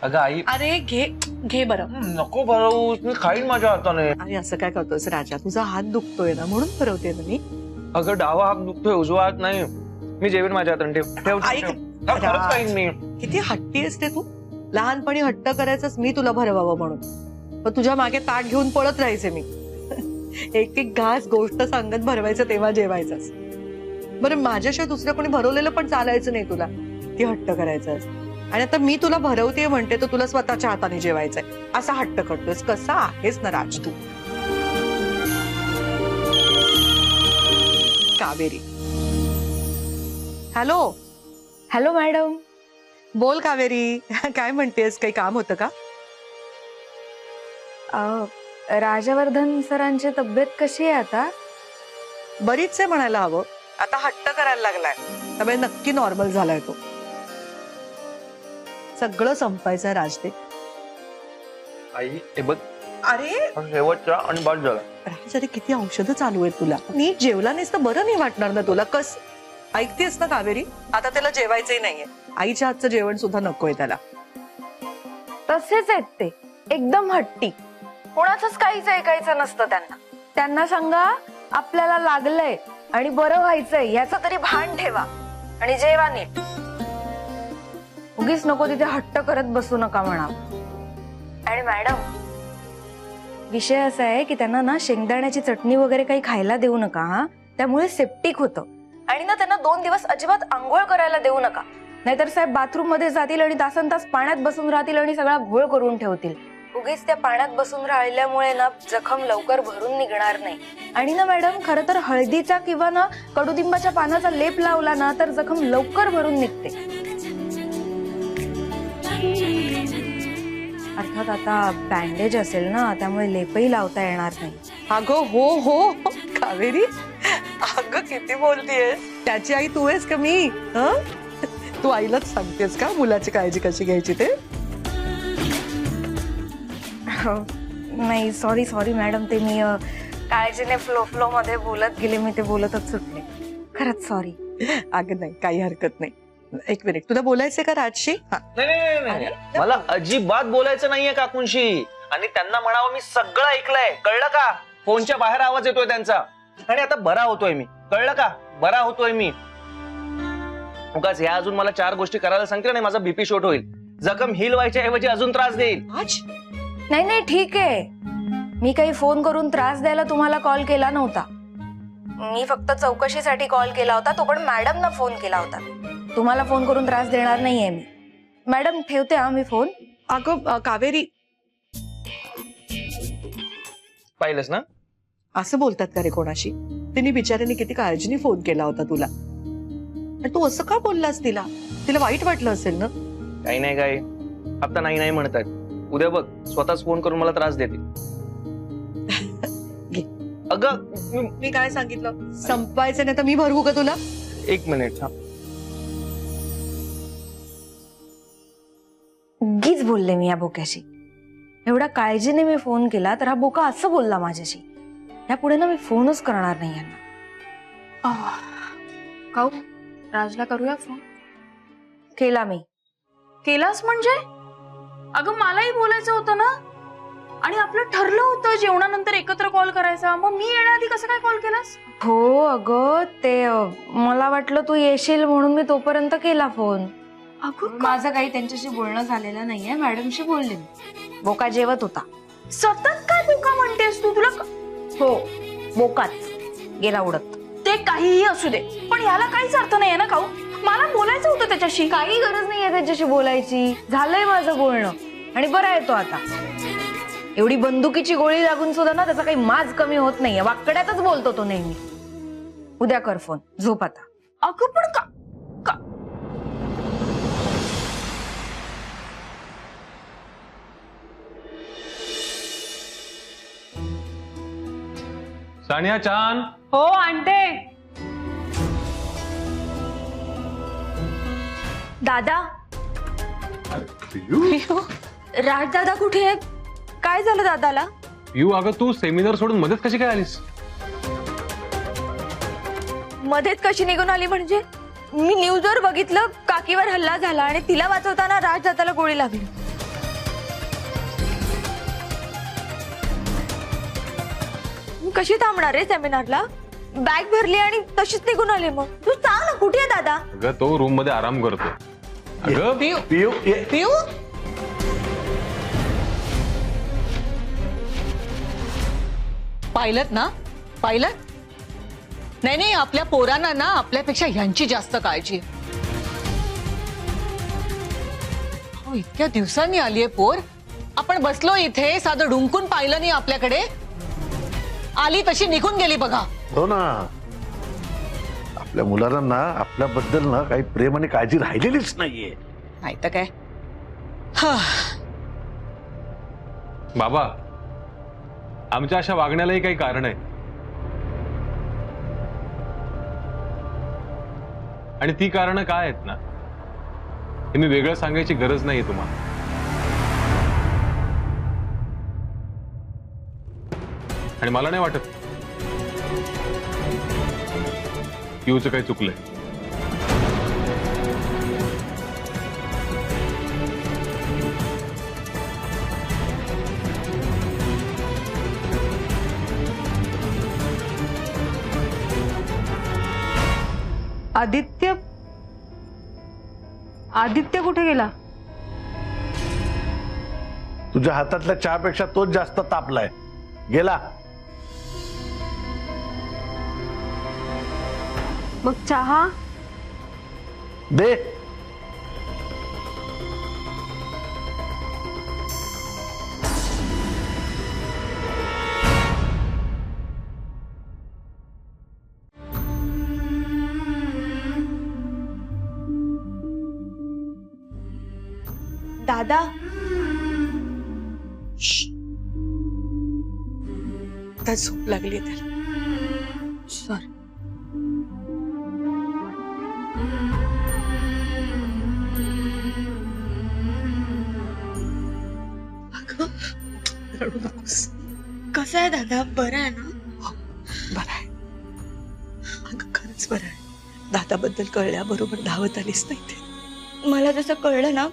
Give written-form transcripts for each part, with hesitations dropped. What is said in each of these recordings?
अगं आई, अरे घे घे बरं. नको भरवूस, मी खाईन माझ्या हाताने. अरे असं काय करतोयस राजा, तुझा हात दुखतोय ना म्हणून भरवते ना मी. अगं डावा हात दुखतोय, उजवा हात नाही. मी जेवेन माझ्या हाताने. ठेव ऐक, खरंच खाईन मी. किती हट्टी असते तू. लहानपणी हट्ट करायचंच मी तुला भरवावं म्हणून, पण तुझ्या मागे ताट घेऊन पळत राहायचे मी. एक एक घास गोष्ट सांगत भरवायचं तेव्हा जेवायचंच. बरं माझ्याशिवाय दुसरं कोणी भरवलेलं पण चालायचं नाही तुला, ती हट्ट करायचं. आणि आता मी तुला भरवते म्हणते तर तुला स्वतःच्या हाताने जेवायचंय असा हट्ट करतोयस. कसा आहेस ना राज तू. कावेरी. हॅलो. Hello madam. बोल कावेरी. काय म्हणतेस, काही काम होतं का? राजवर्धन सरांची तब्येत कशी आहे आता? बरीच आहे म्हणायला हवं. आता हट्ट करायला लागलाय त्यामुळे नक्की नॉर्मल झालाय तो. सगळं संपायचं राजदे. आई हे बघ, अरे शेवटचा आणि बाद झाला. राज, अरे किती औषधं चालू आहेत तुला. नीट जेवला नाहीस तर बरं नाही वाटणार ना तुला. कस ऐकतेस ना कावेरी, आता त्याला जेवायचंही नाहीये. आईच्या हातचं जेवण सुद्धा नकोय त्याला. तसेच आहेत ते, एकदम हट्टी. कोणाचंच काहीच ऐकायचं नसतं त्यांना. त्यांना सांगा आपल्याला लागलंय आणि बरं व्हायचंय याचं तरी भान ठेवा आणि जेवा नीट. उगीच नको तिथे हट्ट करत बसू नका म्हणा. आणि मॅडम, विषय असा आहे की त्यांना ना शेंगदाण्याची चटणी वगैरे काही खायला देऊ नका हा. त्यामुळे सेप्टिक होतं. आणि ना त्यांना 2 दिवस अजिबात आंघोळ करायला देऊ नका, नाहीतर साहेब बाथरूम मध्ये जातील आणि तासनतास पाण्यात बसून राहतील आणि सगळा घोळ करून ठेवतील. उगीच त्या पाण्यात बसून राहिल्यामुळे ना जखम लवकर भरून निघणार नाही. आणि ना मॅडम, खरं तर हळदीचा किंवा ना कडुलिंबाच्या पानाचा लेप लावला ना तर जखम लवकर भरून निघते. अर्थात आता बँडेज असेल ना त्यामुळे लेपही लावता येणार नाही. अगं हो हो कावेरी, अगं किती बोलतेस. त्याची आई तू आहेस का मी? हं? तू आईलाच सांगतेस का मुलाची काळजी कशी घ्यायची ते? नाही, सॉरी मॅडम, ते मी काळजीने फ्लो मध्ये बोलत गेले. मी ते बोलतच सुटले. खरंच सॉरी. अगं नाही, काही हरकत नाही. एक मिनिट, तुला बोलायचंय का राजशी? नाही, मला अजिबात बोलायचं नाहीये काकूंशी. आणि त्यांना म्हणावं मी सगळं ऐकलंय, कळलं का? फोनच्या बाहेर आवाज येतोय त्यांचा. आणि आता बरा होतोय मी, कळलं का? बरा होतोय मी. उगाच ह्या अजून मला 4 गोष्टी करायला सांगते आणि माझा बीपी शॉट होईल. जखम हील व्हायच्या ऐवजी अजून त्रास देईल. नाही ठीक आहे. मी काही फोन करून त्रास द्यायला तुम्हाला कॉल केला नव्हता. मी फक्त चौकशीसाठी कॉल केला होता. तो पण मॅडमना फोन केला होता. तुम्हाला फोन करून त्रास देणार नाहीये मी. मॅडम ठेवते हा मी फोन. अगं कावेरी, पाहिलंस ना, असं बोलतात का रे कोणाशी? तिने बिचाऱ्याने किती काळजीने फोन केला होता तुला. आणि तू असं का बोललास तिला? तिला वाईट वाटलं असेल ना? काही नाही काय, आता नाही म्हणतात. उद्या बघ स्वतःच फोन करून मला त्रास देते. अगं मी काय सांगितलं? संपायचं नाही तर मी भरवू का तुला? 1 मिनिट. उगीच बोलले मी या बोक्याशी. एवढा काळजीने मी फोन केला तर हा बोका असं बोलला माझ्याशी. यापुढे ना मी फोनच करणार नाही यांना. काऊ, राजला करूया फोन? केला मी. केलास म्हणजे? अगं मलाही बोलायचं होतं ना. आणि आपलं ठरलं होतं जेवणानंतर एकत्र कॉल करायचा. मग मी येण्याआधी कसं काय कॉल केलास? हो अगं, ते मला वाटलं तू येशील म्हणून मी तोपर्यंत केला फोन. अगं माझं काही त्यांच्याशी बोलणं झालेलं नाहीये. मॅडमशी बोलले. बोका जेवत होता. सतत काय बोका म्हणतेस तू? तुला हो, बोकाच गेला उडत. ते काहीही असू दे, पण याला काहीच अर्थ नाहीये ना काऊ. मला बोलायचं होतं त्याच्याशी. काही गरज नाहीये त्याच्याशी बोलायची. झालंय माझं बोलणं आणि बरा येतो आता. एवढी बंदुकीची गोळी लागून सुद्धा ना त्याचा काही माज कमी होत नाहीये. वाकड्यातच बोलतो तो नेहमी. उद्या कर फोन. झोप आता. अगं पण का? सानिया चान. हो आणते. दादा, राज दादा कुठे आहेत? काय झालं दादाला? पियू, अगं तू सेमिनार सोडून मध्येच कशी काय आलीस? मध्येच कशी निघून आली म्हणजे? मी न्यूजवर बघितलं काकीवर हल्ला झाला आणि तिला वाचवताना राज दादाला गोळी लागली. कशी थांबणार आहे सेमिनारला? बॅग भरली आणि तशीच निघून आले. मग तू सांग ना, कुठे आहे दादा? अगं तो रूम मध्ये आराम करतो. अगं पिऊ पाहिलत ना, पाहिलत? नाही नाही, आपल्या पोरांना ना आपल्यापेक्षा ह्यांची जास्त काळजी आहे. हो, इतक्या दिवसांनी आलीये पोर. आपण बसलो इथे, साधं डुंकून पाहिलं नाही आपल्याकडे. आली तशी निघून गेली बघा. हो ना, आपल्या मुलांना ना आपल्याबद्दल ना काही प्रेम आणि काळजी राहिलेलीच नाहीये. नाही तर काय. बाबा, आमच्या अशा वागण्यालाही काही कारण आहे. आणि ती कारणं काय आहेत ना, हे मी वेगळं सांगायची गरज नाहीये तुम्हाला. आणि मला नाही वाटत पिऊचं काही चुकलंय. आदित्य कुठे गेला? तुझ्या हातातल्या चहापेक्षा तोच जास्त तापलाय. गेला. मग चहा? दे. दादा, आता झोप लागली त्याला. सॉरी. रडू नकोस. कसं आहे दादा? बरं आहे ना? बरं आहे. अगं खरंच बरं आहे. दादाबद्दल कळल्याबरोबर धावत आलीस नाही ते. मला जसं कळलं ना,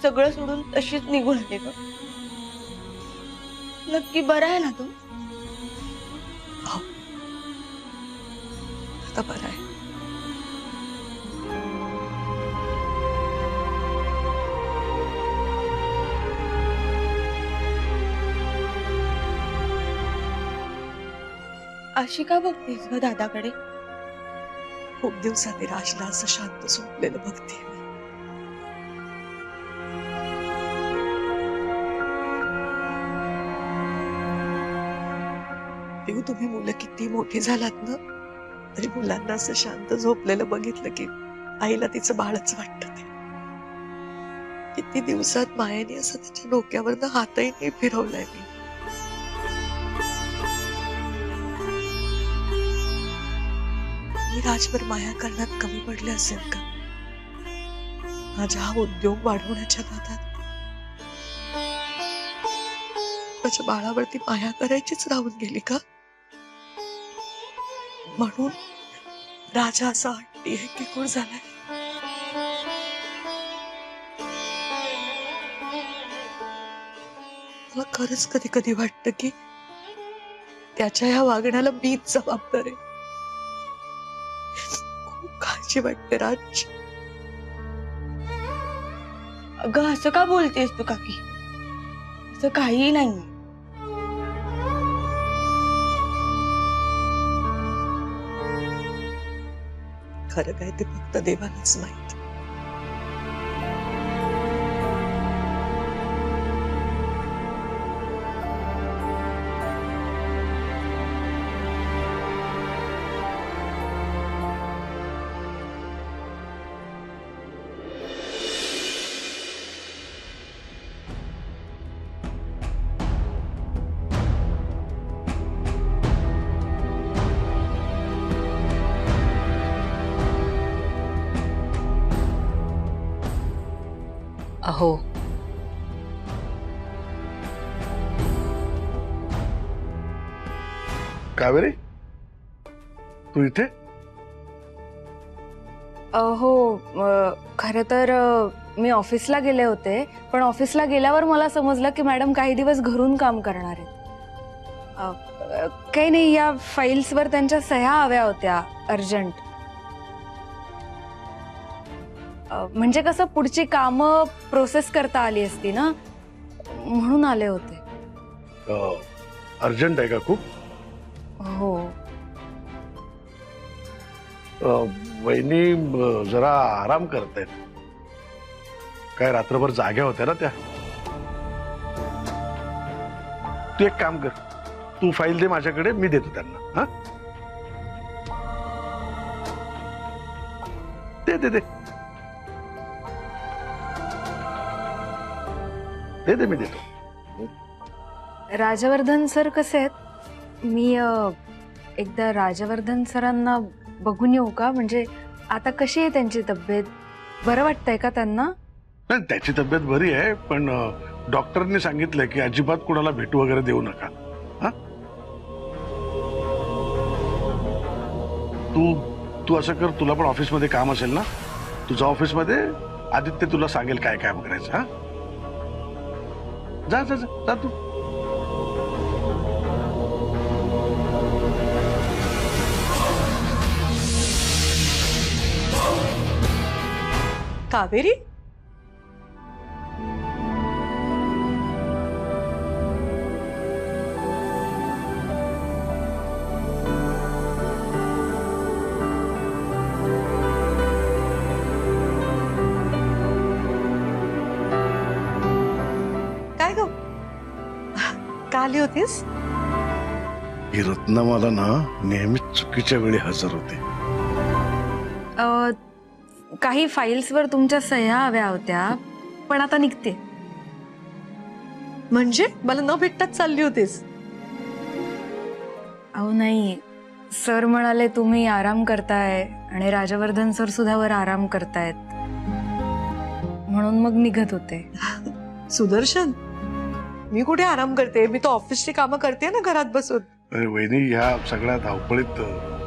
सगळं सोडून तशीच निघून आले ग. नक्की बरं आहे ना तू? हो, आता बरं आहे. अशी का बघतेस ग दादाकडे? खूप दिवसांनी राजला असं शांत झोपलेलं बघते मी. पिऊ, तुम्ही मुलं किती मोठी झालात ना, तरी मुलांना असं शांत झोपलेलं बघितलं की आईला तिचं बाळच वाटत. ते किती दिवसात मायाने असं त्याच्या डोक्यावरनं हातही नाही फिरवलाय मी. मी राजवर माया करण्यात कमी पडले असेल का? माझा हा उद्योग वाढवण्याच्या नादात माझ्या बाळावरती माया करायचीच राहून गेली का? म्हणून राजा असा हट्टी आहे की खूळ झालाय. मला खरंच कधी कधी वाटतं की त्याच्या या वागण्याला मीच जबाबदार आहे. खूप काळजी वाटते राज. अगं असं का बोलतेस तू काकी? असं काहीही नाही. खरं काय ते फक्त देवालाच माहित. अहो, कावेरी, तू इथे? हो, खरं तर मी ऑफिसला गेले होते, पण ऑफिसला गेल्यावर मला समजलं की मॅडम काही दिवस घरून काम करणार आहेत. काही नाही, या फाईल्सवर त्यांच्या सह्या हव्या होत्या अर्जंट. म्हणजे कसं पुढची कामं प्रोसेस करता आली असती ना, म्हणून आले होते. अर्जंट आहे का खूप? हो. वहिनी जरा आराम करतायत. काय रात्रभर जाग्या होत्या ना त्या. तू एक काम कर, तू फाईल दे माझ्याकडे, मी देतो त्यांना. हा दे दे दे दे दे, मी देतो. राजवर्धन सर कसे आहेत? मी एकदा राजवर्धन सरांना बघून येऊ का? म्हणजे आता कशी आहे त्यांची तब्येत? बरं वाटतंय का त्यांना? नाही, त्याची तब्येत बरी आहे, पण डॉक्टरनी सांगितलंय की अजिबात कुणाला भेटू वगैरे देऊ नका. हा तू असं कर, तुला पण ऑफिसमध्ये काम असेल ना, तुझ्या ऑफिसमध्ये आदित्य तुला सांगेल काय काम करायचं. हा जा जा जा जा तू. कावेरी, काय ग, का आली होतीस? ही रत्ना मला ना नेहमीच चुकीच्या वेळी हजर होते. काही फाईल्सवर तुमच्या सह्या हव्या होत्या, पण आता निघते. म्हणजे मला न भेटताच चालली होतीस? अहो नाही, सर म्हणाले तुम्ही आराम करताय आणि राजवर्धन सर सुद्धा वर आराम करतायत, म्हणून मग निघत होते. सुदर्शन, मी कुठे आराम करते? मी तो ऑफिसची कामं करते ना घरात बसून. अरे वहिनी, ह्या सगळ्या धावपळीत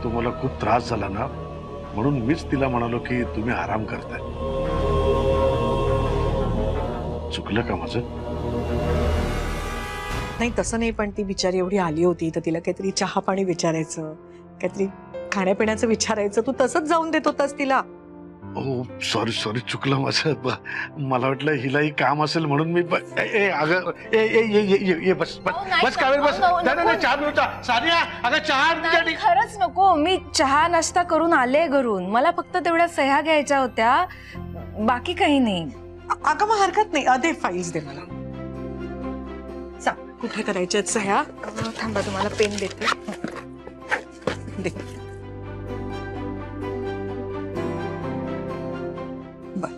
तुम्हाला खूप त्रास झाला ना, म्हणून मीच तिला म्हणालो की तुम्ही आराम करताय. चुकलं का माझं? नाही तसं नाही, पण ती बिचारी एवढी आली होती तर तिला काहीतरी चहा पाणी विचारायचं, काहीतरी खाण्यापिण्याचं विचारायचं, तू तसंच जाऊन देत होतास तिला. ओ सॉरी सॉरी, चुकलं माझं. मला वाटलं हिलाही काम असेल म्हणून मी अगं ये बस बस बस कावेरी बस. नाही चहा पिऊ, सानिया अगं चहा. खरंच नको, मी चहा नाश्ता करून आले घरून. मला फक्त तेवढ्या सह्या घ्यायच्या होत्या, बाकी काही नाही. अगं मग हरकत नाही, दे फाईल्स दे मला. सांग कुठे करायच्या आहेत सह्या? थांबा, तुम्हाला पेन देते. दे. बर.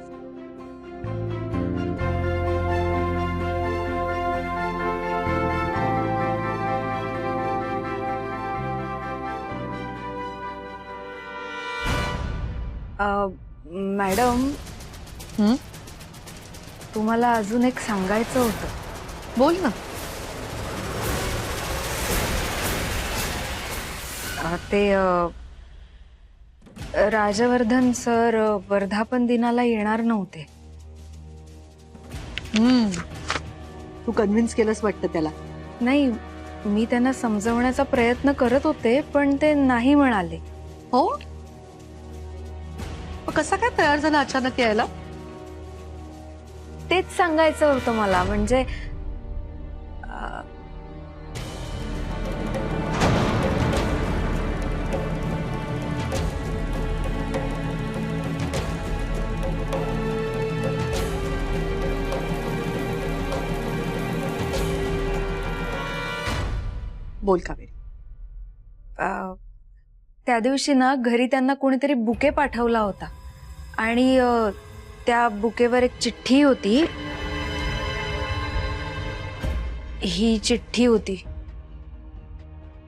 मॅडम, तुम्हाला अजून एक सांगायचं होतं. बोल ना. ते राजवर्धन सर वर्धापन दिनाला येणार नव्हते. तू कन्व्हिन्स केलंस वाटतं त्याला. नाही, मी त्यांना समजवण्याचा प्रयत्न करत होते, पण ते नाही म्हणाले. हो, कसा काय तयार झाला अचानक यायला? तेच सांगायचं होतं मला. म्हणजे बोल कावेरी. त्या दिवशी ना घरी त्यांना कोणीतरी बुके पाठवला होता आणि त्या बुकेवर एक चिठ्ठी होती. ही चिठ्ठी होती.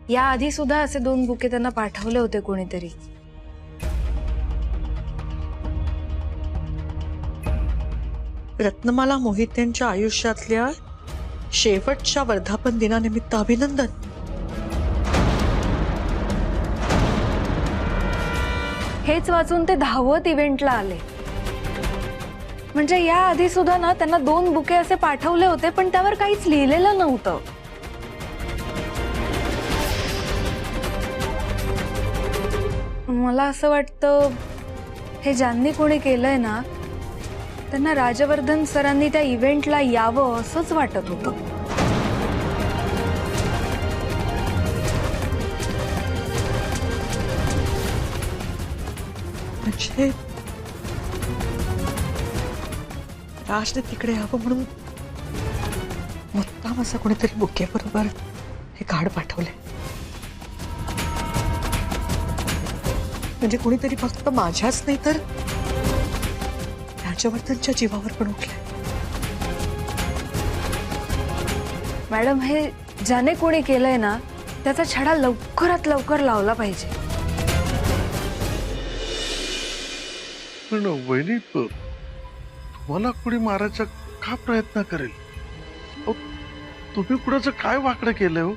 याआधी सुद्धा असे 2 बुके त्यांना पाठवले होते कोणीतरी. रत्नमाला मोहित्यांच्या आयुष्यातल्या शेवटच्या वर्धापन दिनानिमित्त अभिनंदन. हेच वाचून ते धावत इव्हेंटला आले. म्हणजे या आधी सुद्धा ना त्यांना 2 बुके असे पाठवले होते, पण त्यावर काहीच लिहिलेलं नव्हतं. मला असं वाटतं हे ज्यांनी कोणी केलंय ना त्यांना राजवर्धन सरांनी त्या इव्हेंटला यावं असंच वाटत होतं. म्हणजे राजने तिकडे यावं म्हणून मुद्दाम असं कोणीतरी बुके बरोबर हे कार्ड पाठवले. म्हणजे कोणीतरी फक्त माझ्याच नाही तर राजवर्धनच्या जीवावर पण उठलंय. मॅडम हे ज्याने कोणी केलंय ना त्याचा छडा लवकरात लवकर लावला पाहिजे. पण वहिनी तुम्हाला कोणी मारायचा का प्रयत्न करेल? अहो, तुम्ही कुणाचं काय वाकडं केलंय हो?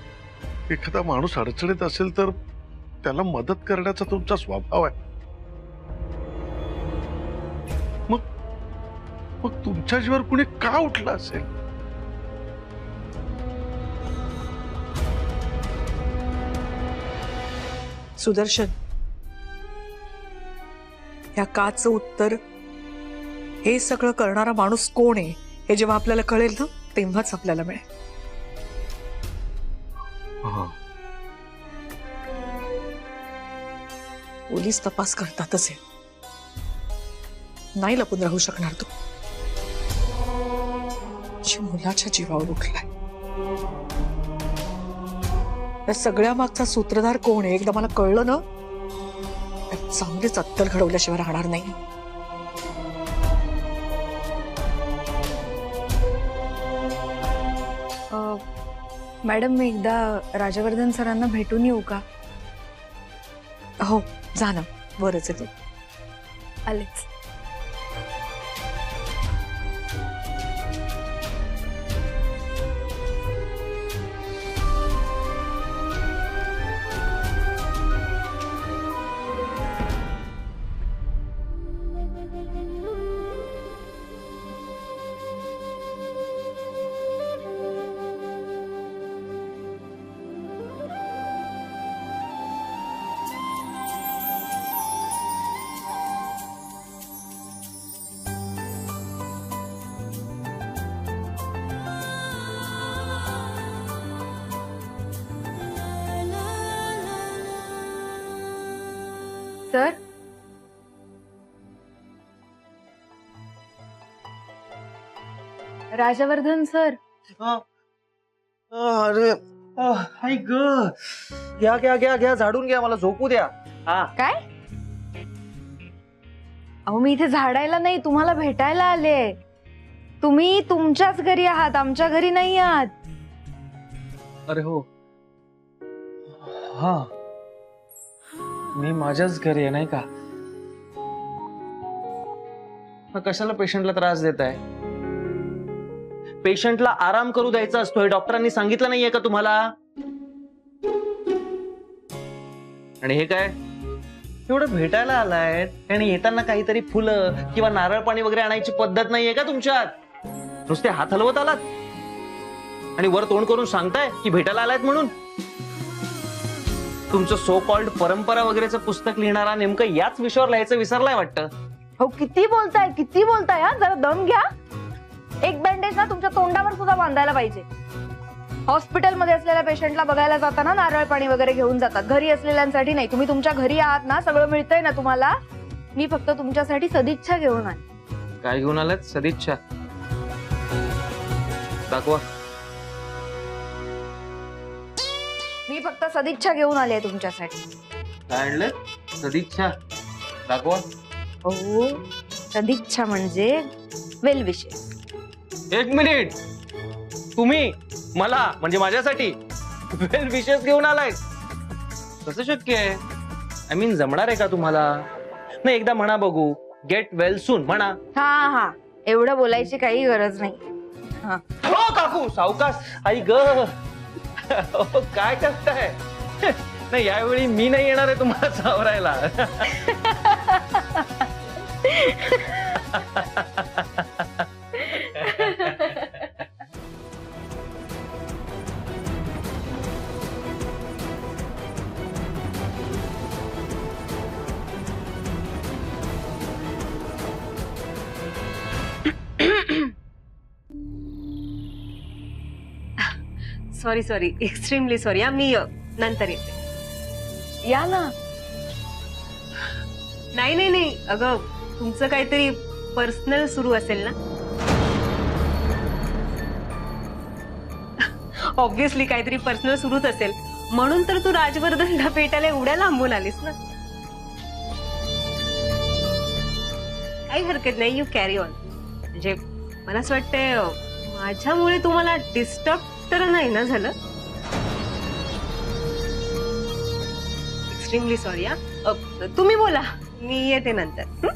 एखादा माणूस अडचणीत असेल तर त्याला मदत करण्याचा तुमचा स्वभाव आहे. मग तुमच्या जीवावर कुणी का उठला असेल? सुदर्शन, या काचं उत्तर हे सगळं करणारा माणूस कोण आहे हे जेव्हा आपल्याला कळेल ना तेव्हाच आपल्याला मिळेल. पोलीस तपास करतातच आहे, नाही लपून राहू शकणार तू. मुलाच्या जीवावर उठलाय. या सगळ्या मागचा सूत्रधार कोण आहे एकदा मला कळलं ना चांगलीच अत्तर घडवल्याशिवाय राहणार नाही. मॅडम मी एकदा राजवर्धन सरांना भेटून येऊ का? हो जा ना, बरंच आहे तू. आलेच. Sir Rajvardhan sir. अरे हाय ग, घ्या घ्या घ्या घ्या, झाडून घ्या, मला झोपू द्या. हा काय? अहो मी इथे झाडायला नाही तुम्हाला भेटायला आले. तुम्ही तुमच्याच घरी आहात, आमच्या घरी नाही आहात. अरे हो, हा मी माझ्याच घरी आहे नाही का. कशाला पेशंटला त्रास देत आहे? पेशंटला आराम करू द्यायचा असतोय, डॉक्टरांनी सांगितलं नाहीये का तुम्हाला? आणि हे काय एवढं भेटायला आलाय आणि येताना काहीतरी फुलं किंवा नारळ पाणी वगैरे आणायची पद्धत नाहीये का तुमच्यात? नुसते हात हलवत आलात आणि वर तोंड करून सांगताय की भेटायला आलायत म्हणून. तुमचं सो कॉल्ड परंपरा वगैरेचं पुस्तक लिहिणारा नेमकं याच विषयावर लिहायचं विसरलाय वाटतं. हो किती बोलताय हा, जरा दम घ्या. एक बँडेज ना तुमच्या तोंडावर सुद्धा बांधायला पाहिजे. हॉस्पिटलमध्ये असलेल्या पेशंटला बघायला जाताना नारळ पाणी वगैरे घेऊन जातात, घरी असलेल्यांसाठी नाही. तुम्ही तुमच्या घरी आहात ना, सगळं मिळतंय ना तुम्हाला. मी फक्त तुमच्यासाठी सदिच्छा घेऊन आले. काय घेऊन आलात? सदिच्छा दाखवा. मी फक्त सदिच्छा घेऊन आले तुमच्यासाठी. काय आणलं? सदिच्छा दाखवा. हो सदिच्छा म्हणजे वेल विशेस. एक मिनिट, तुम्ही मला म्हणजे माझ्यासाठी वेल विशेस घेऊन आलाय? कसं शक्य आहे? आय मीन जमणार आहे का तुम्हाला? नाही एकदा म्हणा बघू, गेट वेल सून म्हणा. हा एवढं बोलायची काही गरज नाही. हो काकू सावकाश. आई ग काय करताय? नाही यावेळी मी नाही येणार आहे तुम्हाला सावरायला. Sorry extremely sorry. मी नंतर येते. या ना. नाही अगं तुमचं काहीतरी पर्सनल सुरू असेल ना. ऑब्विसली काहीतरी पर्सनल सुरूच असेल म्हणून तर तू राजवर्धनला भेटायला एवढ्या लांबून आलीस ना. काही हरकत नाही, यू कॅरी ऑन. म्हणजे मला असं वाटतंय माझ्यामुळे तुम्हाला डिस्टर्ब तर नाही ना झालं. Extremely sorry. तुम्ही बोला, मी येते नंतर.